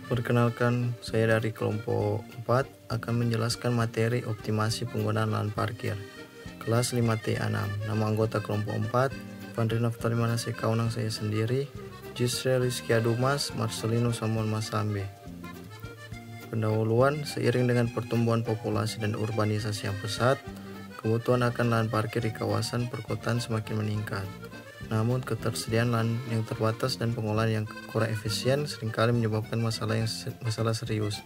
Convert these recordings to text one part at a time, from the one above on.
Perkenalkan, saya dari kelompok 4 akan menjelaskan materi optimasi penggunaan lahan parkir kelas 5TA6. Nama anggota kelompok 4, Vandri Naftali Manase Kaunang, saya sendiri, Yusril Rizky Adumas, Marcelino Samuel Masambe. Pendahuluan, seiring dengan pertumbuhan populasi dan urbanisasi yang pesat, kebutuhan akan lahan parkir di kawasan perkotaan semakin meningkat. Namun ketersediaan lahan yang terbatas dan pengolahan yang kurang efisien seringkali menyebabkan masalah serius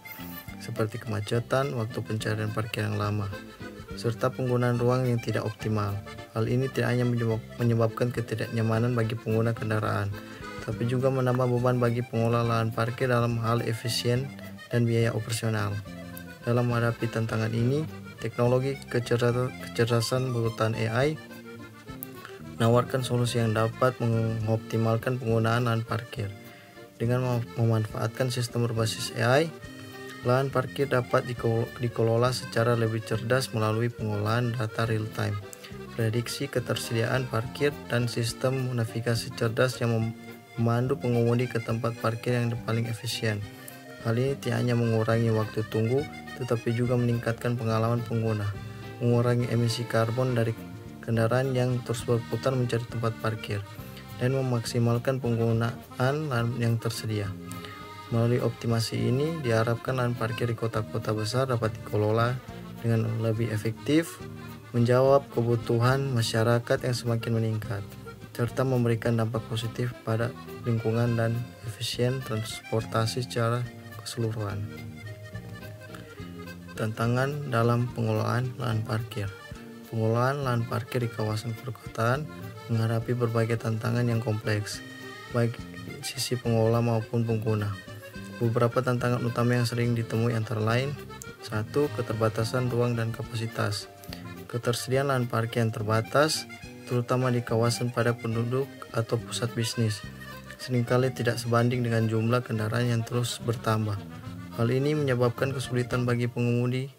seperti kemacetan, waktu pencarian parkir yang lama, serta penggunaan ruang yang tidak optimal. Hal ini tidak hanya menyebabkan ketidaknyamanan bagi pengguna kendaraan, tapi juga menambah beban bagi pengelola lahan parkir dalam hal efisien dan biaya operasional. Dalam menghadapi tantangan ini, teknologi kecerdasan buatan AI menawarkan solusi yang dapat mengoptimalkan penggunaan lahan parkir. Dengan memanfaatkan sistem berbasis AI, lahan parkir dapat dikelola secara lebih cerdas melalui pengolahan data real time, prediksi ketersediaan parkir, dan sistem navigasi cerdas yang memandu pengemudi ke tempat parkir yang paling efisien. Hal ini tidak hanya mengurangi waktu tunggu, tetapi juga meningkatkan pengalaman pengguna, mengurangi emisi karbon dari kendaraan yang terus berputar mencari tempat parkir, dan memaksimalkan penggunaan lahan yang tersedia. Melalui optimasi ini, diharapkan lahan parkir di kota-kota besar dapat dikelola dengan lebih efektif, menjawab kebutuhan masyarakat yang semakin meningkat, serta memberikan dampak positif pada lingkungan dan efisien transportasi secara keseluruhan. Tantangan dalam pengelolaan lahan parkir. Pengelolaan lahan parkir di kawasan perkotaan menghadapi berbagai tantangan yang kompleks, baik sisi pengelola maupun pengguna. Beberapa tantangan utama yang sering ditemui antara lain: 1. Keterbatasan ruang dan kapasitas. Ketersediaan lahan parkir yang terbatas, terutama di kawasan padat penduduk atau pusat bisnis, seringkali tidak sebanding dengan jumlah kendaraan yang terus bertambah. Hal ini menyebabkan kesulitan bagi pengemudi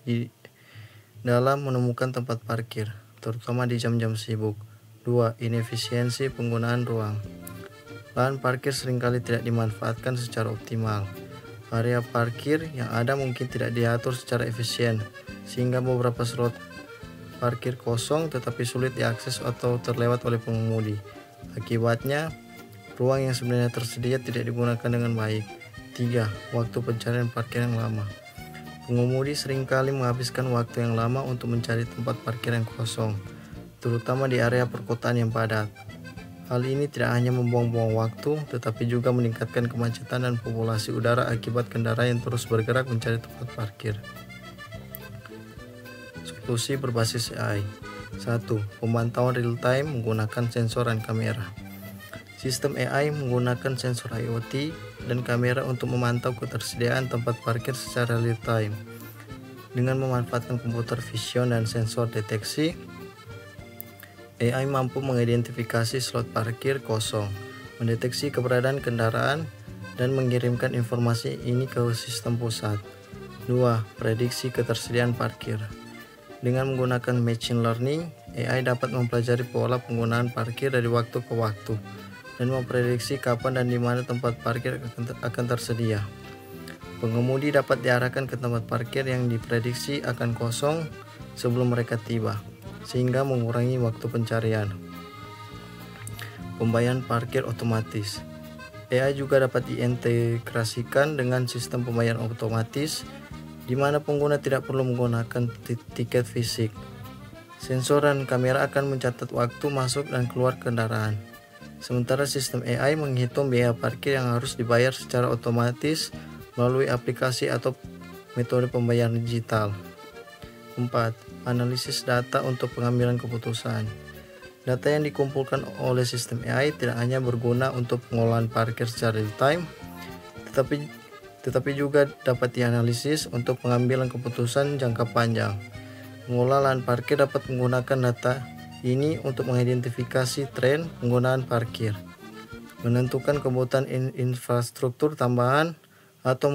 dalam menemukan tempat parkir, terutama di jam-jam sibuk. 2. Inefisiensi penggunaan ruang. Lahan parkir seringkali tidak dimanfaatkan secara optimal. Area parkir yang ada mungkin tidak diatur secara efisien, sehingga beberapa slot parkir kosong tetapi sulit diakses atau terlewat oleh pengemudi. Akibatnya, ruang yang sebenarnya tersedia tidak digunakan dengan baik. 3. Waktu pencarian parkir yang lama. Pengemudi seringkali menghabiskan waktu yang lama untuk mencari tempat parkir yang kosong, terutama di area perkotaan yang padat. Hal ini tidak hanya membuang-buang waktu, tetapi juga meningkatkan kemacetan dan populasi udara akibat kendaraan yang terus bergerak mencari tempat parkir. Solusi berbasis AI. 1. Pemantauan real time menggunakan sensor dan kamera. Sistem AI menggunakan sensor IoT dan kamera untuk memantau ketersediaan tempat parkir secara real time. Dengan memanfaatkan komputer vision dan sensor deteksi, AI mampu mengidentifikasi slot parkir kosong, mendeteksi keberadaan kendaraan, dan mengirimkan informasi ini ke sistem pusat. 2. Prediksi ketersediaan parkir. Dengan menggunakan machine learning, AI dapat mempelajari pola penggunaan parkir dari waktu ke waktu dan memprediksi kapan dan di mana tempat parkir akan tersedia. Pengemudi dapat diarahkan ke tempat parkir yang diprediksi akan kosong sebelum mereka tiba, sehingga mengurangi waktu pencarian. Pembayaran parkir otomatis. AI juga dapat diintegrasikan dengan sistem pembayaran otomatis, di mana pengguna tidak perlu menggunakan tiket fisik. Sensor dan kamera akan mencatat waktu masuk dan keluar kendaraan, sementara sistem AI menghitung biaya parkir yang harus dibayar secara otomatis melalui aplikasi atau metode pembayaran digital. 4. Analisis data untuk pengambilan keputusan. Data yang dikumpulkan oleh sistem AI tidak hanya berguna untuk pengolahan parkir secara real time, tetapi juga dapat dianalisis untuk pengambilan keputusan jangka panjang. Pengelola lahan parkir dapat menggunakan data ini untuk mengidentifikasi tren penggunaan parkir, menentukan kebutuhan infrastruktur tambahan, atau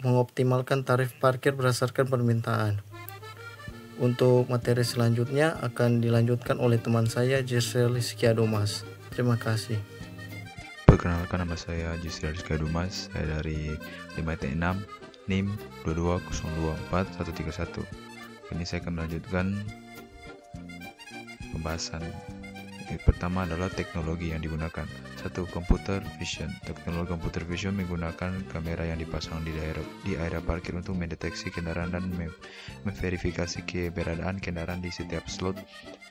mengoptimalkan tarif parkir berdasarkan permintaan. Untuk materi selanjutnya akan dilanjutkan oleh teman saya, Yusril Rizky Adumas. Terima kasih. Perkenalkan, nama saya Jusri Rizka Dumas, saya dari 5T6 NIM 220241131. Ini saya akan melanjutkan pembahasan. Pertama adalah teknologi yang digunakan. 1. Computer vision. Teknologi computer vision menggunakan kamera yang dipasang di area parkir untuk mendeteksi kendaraan dan memverifikasi keberadaan kendaraan di setiap slot.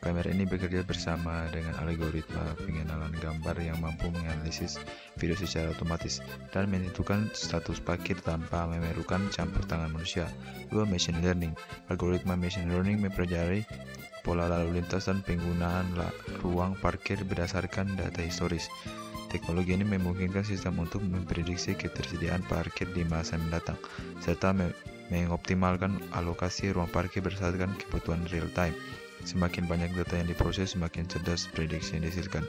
Kamera ini bekerja bersama dengan algoritma pengenalan gambar yang mampu menganalisis video secara otomatis dan menentukan status parkir tanpa memerlukan campur tangan manusia. 2. Machine learning. Algoritma machine learning mempelajari pola lalu lintas dan penggunaan ruang parkir berdasarkan data historis. Teknologi ini memungkinkan sistem untuk memprediksi ketersediaan parkir di masa mendatang, serta mengoptimalkan alokasi ruang parkir berdasarkan kebutuhan real time. Semakin banyak data yang diproses, semakin cerdas prediksi yang dihasilkan.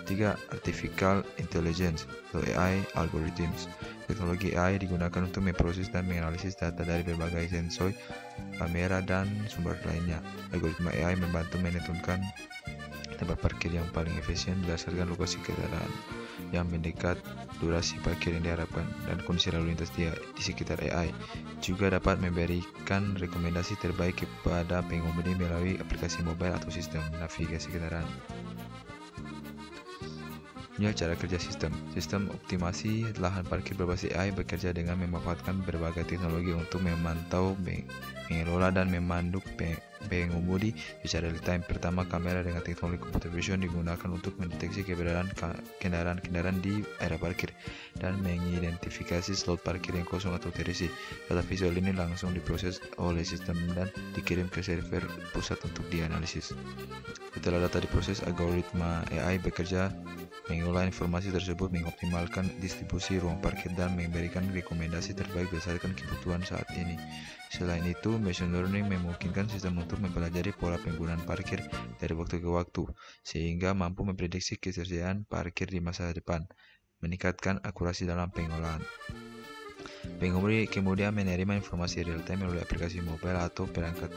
3. Artificial Intelligence atau AI Algorithms. Teknologi AI digunakan untuk memproses dan menganalisis data dari berbagai sensor, kamera, dan sumber lainnya. Algoritma AI membantu menentukan tempat parkir yang paling efisien berdasarkan lokasi kendaraan yang mendekat, durasi parkir yang diharapkan, dan kondisi lalu lintas di sekitar. AI juga dapat memberikan rekomendasi terbaik kepada pengemudi melalui aplikasi mobile atau sistem navigasi kendaraan. Ini cara kerja sistem. Sistem optimasi lahan parkir berbasis AI bekerja dengan memanfaatkan berbagai teknologi untuk memantau, mengelola, dan memandu pengemudi secara real time. Pertama, kamera dengan teknologi computer vision digunakan untuk mendeteksi keberadaan kendaraan di area parkir dan mengidentifikasi slot parkir yang kosong atau terisi. Data visual ini langsung diproses oleh sistem dan dikirim ke server pusat untuk dianalisis. Setelah data diproses, algoritma AI bekerja mengolah informasi tersebut, mengoptimalkan distribusi ruang parkir, dan memberikan rekomendasi terbaik berdasarkan kebutuhan saat ini. Selain itu, machine learning memungkinkan sistem untuk mempelajari pola penggunaan parkir dari waktu ke waktu, sehingga mampu memprediksi ketersediaan parkir di masa depan, meningkatkan akurasi dalam pengolahan. Pengemudi kemudian menerima informasi real time melalui aplikasi mobile atau perangkat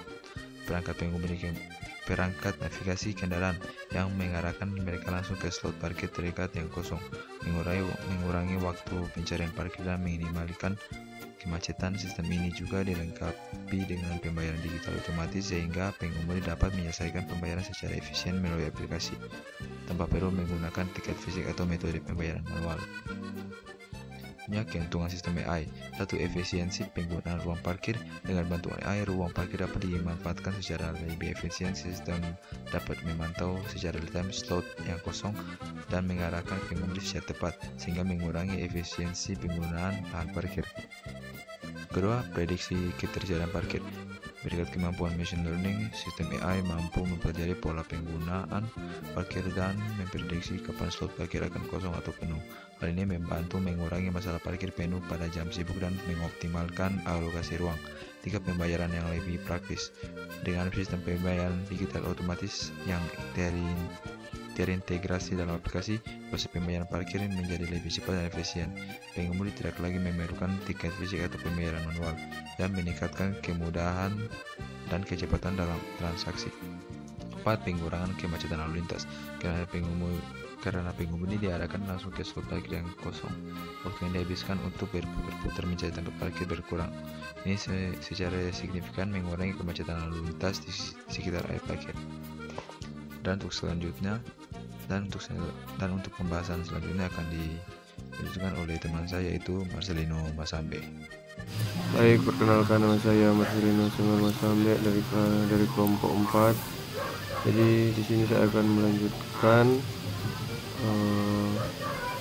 navigasi kendaraan yang mengarahkan mereka langsung ke slot parkir terdekat yang kosong, mengurangi waktu pencarian parkir dan meminimalkan kemacetan. Sistem ini juga dilengkapi dengan pembayaran digital otomatis sehingga pengemudi dapat menyelesaikan pembayaran secara efisien melalui aplikasi tanpa perlu menggunakan tiket fisik atau metode pembayaran manual. Keuntungan sistem AI. 1. Efisiensi penggunaan ruang parkir. Dengan bantuan AI, ruang parkir dapat dimanfaatkan secara lebih efisien. Sistem dapat memantau secara real time slot yang kosong dan mengarahkan pengemudi secara tepat, sehingga mengurangi efisiensi penggunaan lahan parkir. Kedua, prediksi ketersediaan parkir. Berkat kemampuan machine learning, sistem AI mampu mempelajari pola penggunaan parkir dan memprediksi kapan slot parkir akan kosong atau penuh. Hal ini membantu mengurangi masalah parkir penuh pada jam sibuk dan mengoptimalkan alokasi ruang. 3. Pembayaran yang lebih praktis. Dengan sistem pembayaran digital otomatis yang terintegrasi dalam aplikasi, proses pembayaran parkir menjadi lebih cepat dan efisien. Pengemudi tidak lagi memerlukan tiket fisik atau pembayaran manual, dan meningkatkan kemudahan dan kecepatan dalam transaksi. 4. Pengurangan kemacetan lalu lintas. Karena pengemudi diarahkan langsung ke slot parkir yang kosong, waktu yang dihabiskan untuk berputar-putar mencari tempat parkir berkurang. Ini secara signifikan mengurangi kemacetan lalu lintas di sekitar area parkir. Dan untuk pembahasan selanjutnya akan dilanjutkan oleh teman saya, yaitu Marcelino Masambe. Baik, perkenalkan, nama saya Marcelino Masambe dari kelompok 4. Jadi di sini saya akan melanjutkan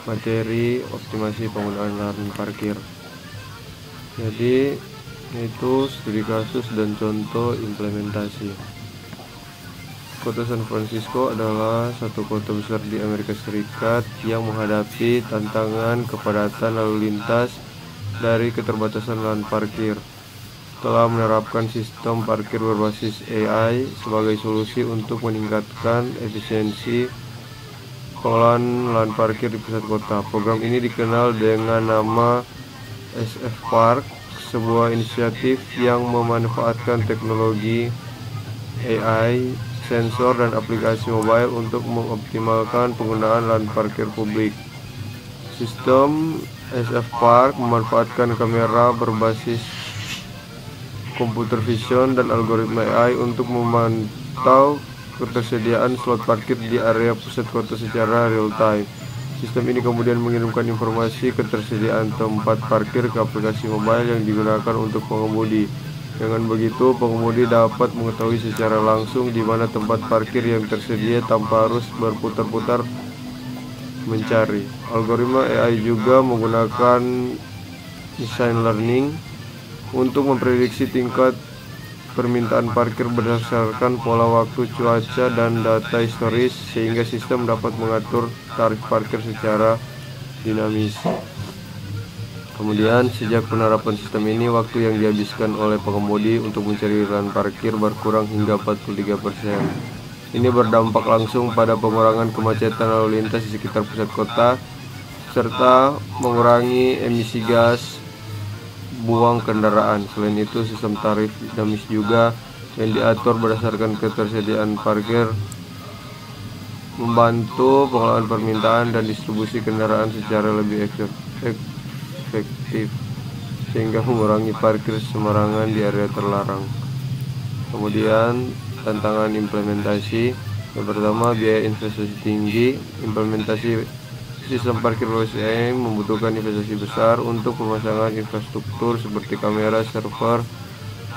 materi optimasi penggunaan lahan parkir. Jadi itu studi kasus dan contoh implementasi. Kota San Francisco adalah satu kota besar di Amerika Serikat yang menghadapi tantangan kepadatan lalu lintas dari keterbatasan lahan parkir. Telah menerapkan sistem parkir berbasis AI sebagai solusi untuk meningkatkan efisiensi pengelolaan lahan parkir di pusat kota. Program ini dikenal dengan nama SF Park, sebuah inisiatif yang memanfaatkan teknologi AI, sensor, dan aplikasi mobile untuk mengoptimalkan penggunaan lahan parkir publik. Sistem SF Park memanfaatkan kamera berbasis computer vision dan algoritma AI untuk memantau ketersediaan slot parkir di area pusat kota secara real time. Sistem ini kemudian mengirimkan informasi ketersediaan tempat parkir ke aplikasi mobile yang digunakan untuk pengemudi. Dengan begitu, pengemudi dapat mengetahui secara langsung di mana tempat parkir yang tersedia tanpa harus berputar-putar mencari. Algoritma AI juga menggunakan machine learning untuk memprediksi tingkat permintaan parkir berdasarkan pola waktu, cuaca, dan data historis, sehingga sistem dapat mengatur tarif parkir secara dinamis. Kemudian, sejak penerapan sistem ini, waktu yang dihabiskan oleh pengemudi untuk mencari lahan parkir berkurang hingga 43%. Ini berdampak langsung pada pengurangan kemacetan lalu lintas di sekitar pusat kota, serta mengurangi emisi gas buang kendaraan. Selain itu, sistem tarif dinamis juga yang diatur berdasarkan ketersediaan parkir membantu pengelolaan permintaan dan distribusi kendaraan secara lebih efektif, sehingga mengurangi parkir sembarangan di area terlarang. Kemudian tantangan implementasi. Yang pertama, biaya investasi tinggi. Implementasi sistem parkir berbasis AI membutuhkan investasi besar untuk pemasangan infrastruktur seperti kamera, server,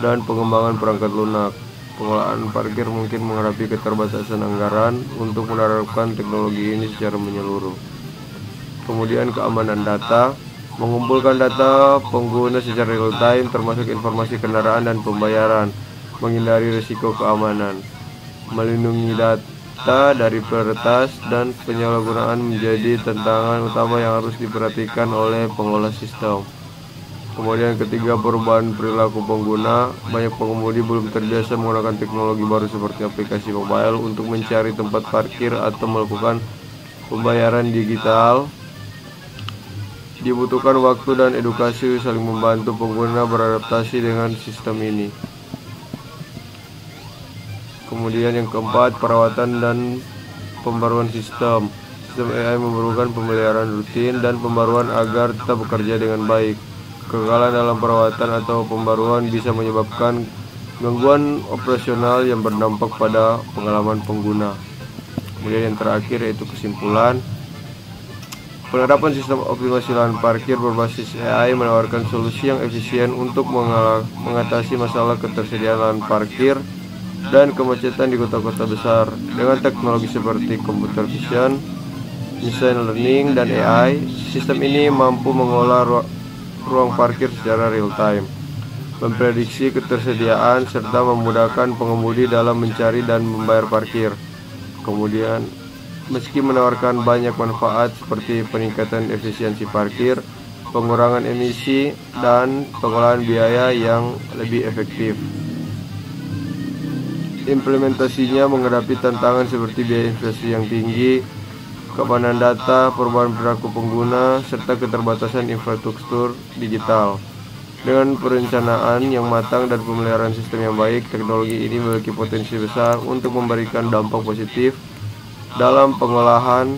dan pengembangan perangkat lunak. Pengelolaan parkir mungkin menghadapi keterbatasan anggaran untuk menerapkan teknologi ini secara menyeluruh. Kemudian keamanan data. Mengumpulkan data pengguna secara real time termasuk informasi kendaraan dan pembayaran, menghindari risiko keamanan, melindungi data dari peretas dan penyalahgunaan menjadi tantangan utama yang harus diperhatikan oleh pengelola sistem. Kemudian ketiga, perubahan perilaku pengguna. Banyak pengemudi belum terbiasa menggunakan teknologi baru seperti aplikasi mobile untuk mencari tempat parkir atau melakukan pembayaran digital. Dibutuhkan waktu dan edukasi saling membantu pengguna beradaptasi dengan sistem ini. Kemudian yang keempat, perawatan dan pembaruan sistem. Sistem AI memerlukan pemeliharaan rutin dan pembaruan agar tetap bekerja dengan baik. Kegagalan dalam perawatan atau pembaruan bisa menyebabkan gangguan operasional yang berdampak pada pengalaman pengguna. Kemudian yang terakhir yaitu kesimpulan. Penerapan sistem optimasi lahan parkir berbasis AI menawarkan solusi yang efisien untuk mengatasi masalah ketersediaan lahan parkir dan kemacetan di kota-kota besar. Dengan teknologi seperti computer vision, machine learning, dan AI, sistem ini mampu mengolah ruang parkir secara real time, memprediksi ketersediaan, serta memudahkan pengemudi dalam mencari dan membayar parkir. Kemudian, meski menawarkan banyak manfaat seperti peningkatan efisiensi parkir, pengurangan emisi, dan pengelolaan biaya yang lebih efektif, implementasinya menghadapi tantangan seperti biaya investasi yang tinggi, keamanan data, perubahan perilaku pengguna, serta keterbatasan infrastruktur digital. Dengan perencanaan yang matang dan pemeliharaan sistem yang baik, teknologi ini memiliki potensi besar untuk memberikan dampak positif dalam pengolahan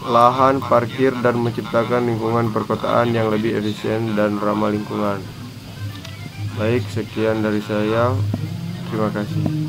lahan parkir dan menciptakan lingkungan perkotaan yang lebih efisien dan ramah lingkungan. Baik, sekian dari saya. Terima kasih.